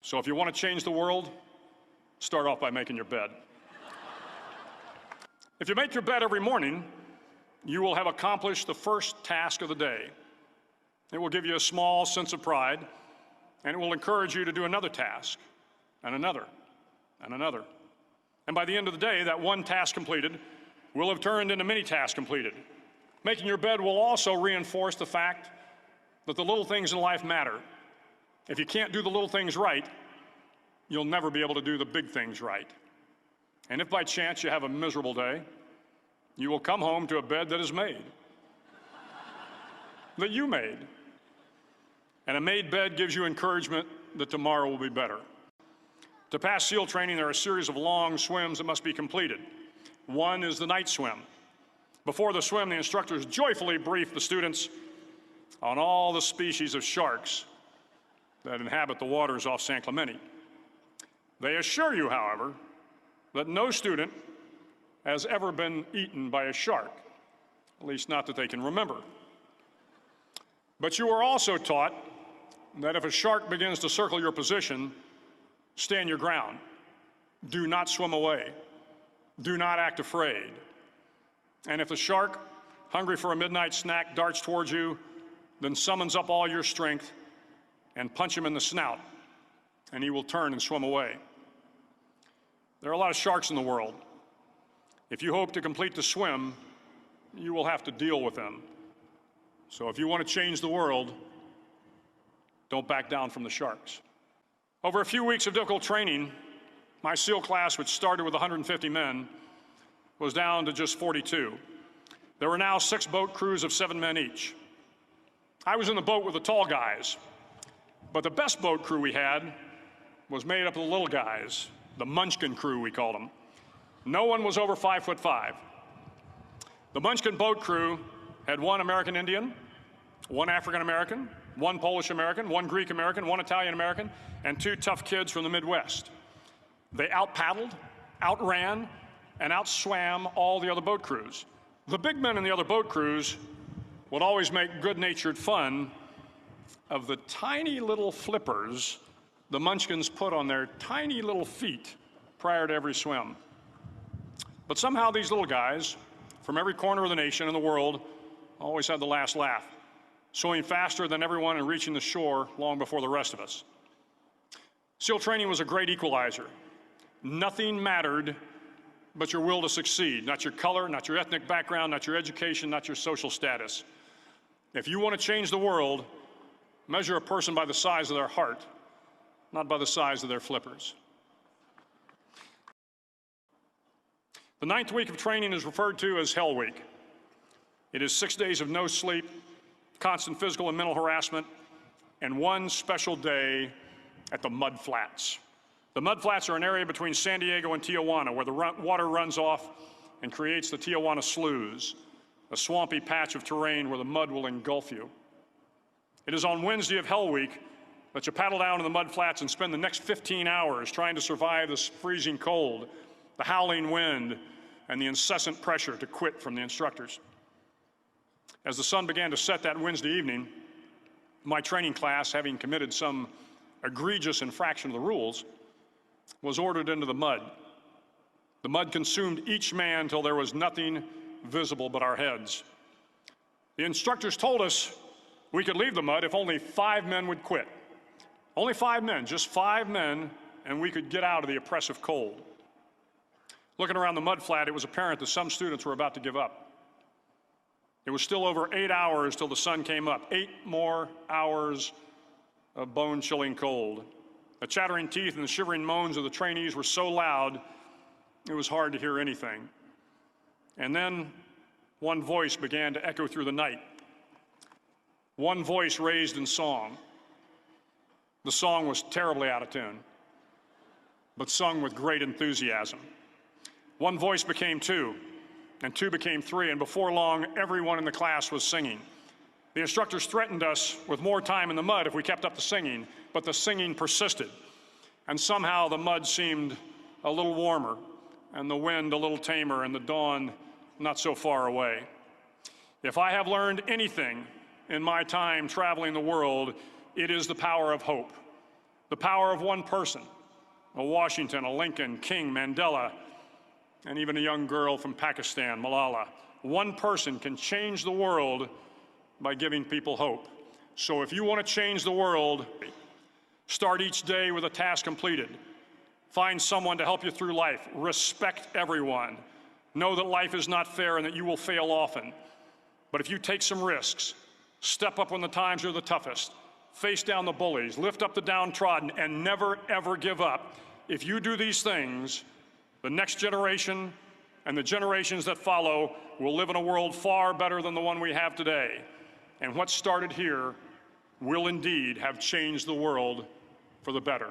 So if you want to change the world, start off by making your bed. If you make your bed every morning, you will have accomplished the first task of the day. It will give you a small sense of pride, and it will encourage you to do another task, and another, and another. And by the end of the day, that one task completed will have turned into many tasks completed. Making your bed will also reinforce the fact that the little things in life matter. If you can't do the little things right, you'll never be able to do the big things right. And if by chance you have a miserable day, you will come home to a bed that is made, that you made. And a made bed gives you encouragement that tomorrow will be better. To pass SEAL training, there are a series of long swims that must be completed. One is the night swim. Before the swim, the instructors joyfully brief the students on all the species of sharks that inhabit the waters off San Clemente. They assure you, however, that no student has ever been eaten by a shark, at least not that they can remember. But you are also taught that if a shark begins to circle your position, stand your ground. Do not swim away. Do not act afraid. And if the shark, hungry for a midnight snack, darts towards you, then summons up all your strength and punch him in the snout, and he will turn and swim away. There are a lot of sharks in the world. If you hope to complete the swim, you will have to deal with them. So if you want to change the world, don't back down from the sharks. Over a few weeks of difficult training, my SEAL class, which started with 150 men, was down to just 42. There were now 6 boat crews of 7 men each. I was in the boat with the tall guys, but the best boat crew we had was made up of the little guys, the Munchkin crew, we called them. No one was over 5'5". The Munchkin boat crew had 1 American Indian, 1 African American, 1 Polish American, 1 Greek American, 1 Italian American, and 2 tough kids from the Midwest. They out-paddled, outran, and outswam all the other boat crews. The big men in the other boat crews would always make good-natured fun of the tiny little flippers the Munchkins put on their tiny little feet prior to every swim. But somehow these little guys from every corner of the nation and the world always had the last laugh, swimming faster than everyone and reaching the shore long before the rest of us. SEAL training was a great equalizer. Nothing mattered but your will to succeed, not your color, not your ethnic background, not your education, not your social status. If you want to change the world, measure a person by the size of their heart, not by the size of their flippers. The 9th week of training is referred to as Hell Week. It is 6 days of no sleep, constant physical and mental harassment, and 1 special day at the Mud Flats. The Mud Flats are an area between San Diego and Tijuana where the water runs off and creates the Tijuana Sloughs, a swampy patch of terrain where the mud will engulf you. It is on Wednesday of Hell Week that you paddle down to the Mud Flats and spend the next 15 hours trying to survive this freezing cold, the howling wind, and the incessant pressure to quit from the instructors. As the sun began to set that Wednesday evening, my training class, having committed some egregious infraction of the rules, was ordered into the mud. The mud consumed each man till there was nothing visible but our heads. The instructors told us we could leave the mud if only 5 men would quit. Only 5 men, just 5 men, and we could get out of the oppressive cold. Looking around the mud flat, it was apparent that some students were about to give up. It was still over 8 hours till the sun came up. 8 more hours of bone-chilling cold. The chattering teeth and the shivering moans of the trainees were so loud, it was hard to hear anything. And then one voice began to echo through the night. One voice raised in song. The song was terribly out of tune, but sung with great enthusiasm. One voice became 2, and 2 became 3, and before long, everyone in the class was singing. The instructors threatened us with more time in the mud if we kept up the singing, but the singing persisted. And somehow the mud seemed a little warmer, and the wind a little tamer, and the dawn not so far away. If I have learned anything in my time traveling the world, it is the power of hope. The power of one person, a Washington, a Lincoln, King, Mandela, and even a young girl from Pakistan, Malala. One person can change the world by giving people hope. So if you want to change the world, start each day with a task completed. Find someone to help you through life. Respect everyone. Know that life is not fair and that you will fail often. But if you take some risks, step up when the times are the toughest, face down the bullies, lift up the downtrodden, and never, ever give up. If you do these things, the next generation and the generations that follow will live in a world far better than the one we have today. And what started here will indeed have changed the world for the better.